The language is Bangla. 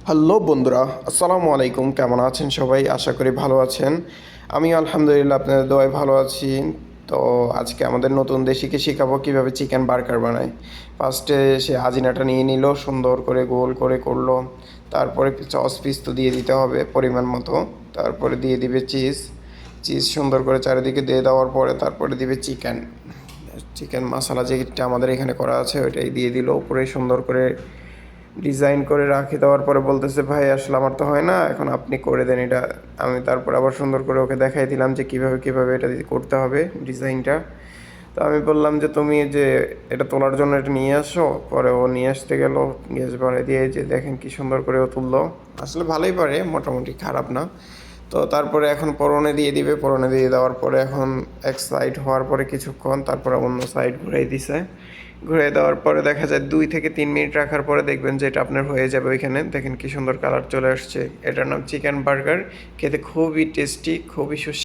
হ্যালো বন্ধুরা, আসসালামু আলাইকুম। কেমন আছেন সবাই? আশা করি ভালো আছেন। আমি আলহামদুলিল্লাহ আপনাদের দোয়ায় ভালো আছি। তো আজকে আমাদের নতুন দেশিকে শেখাবো কীভাবে চিকেন বার্গার বানায়। ফার্স্টে সে আজিনাটা নিয়ে নিল, সুন্দর করে গোল করে করলো। তারপরে সস পিস তো দিয়ে দিতে হবে পরিমাণ মতো। তারপরে দিয়ে দিবে চিজ। চিজ সুন্দর করে চারিদিকে দিয়ে দেওয়ার পরে তারপরে দিবে চিকেন। চিকেন মশলা যেটা আমাদের এখানে করা আছে ওইটাই দিয়ে দিল উপরে সুন্দর করে ডিজাইন করে রাখি দেওয়ার পরে বলতেছে, ভাই আসলে আমার তো হয় না, এখন আপনি করে দেন এটা। আমি তারপর আবার সুন্দর করে ওকে দেখাই দিলাম যে কীভাবে এটা করতে হবে ডিজাইনটা। তো আমি বললাম যে তুমি যে এটা তোলার জন্য এটা নিয়ে আসো। পরে ও নিয়ে আসতে গেল, গ্যাস ভরে দিয়ে যে দেখেন কি সুন্দর করে ও তুললো। আসলে ভালোই পারে, মোটামুটি খারাপ না। তো তারপরে এখন পোড়নে দিয়ে দিবে, পোড়নে দিয়ে দেওয়ার পরে এখন এক সাইড হওয়ার পরে কিছুক্ষণ তারপরে অন্য সাইড ঘুরাই দিছে। ঘুরে দেওয়ার পরে দেখা যায় 2 থেকে 3 মিনিট রাখার পরে দেখবেন যে এটা আপনার হয়ে যাবে। ওইখানে দেখেন কি সুন্দর কালার চলে আসছে। এটার নাম চিকেন বার্গার। খেতে খুবই টেস্টি, খুবই সুস্বাদু।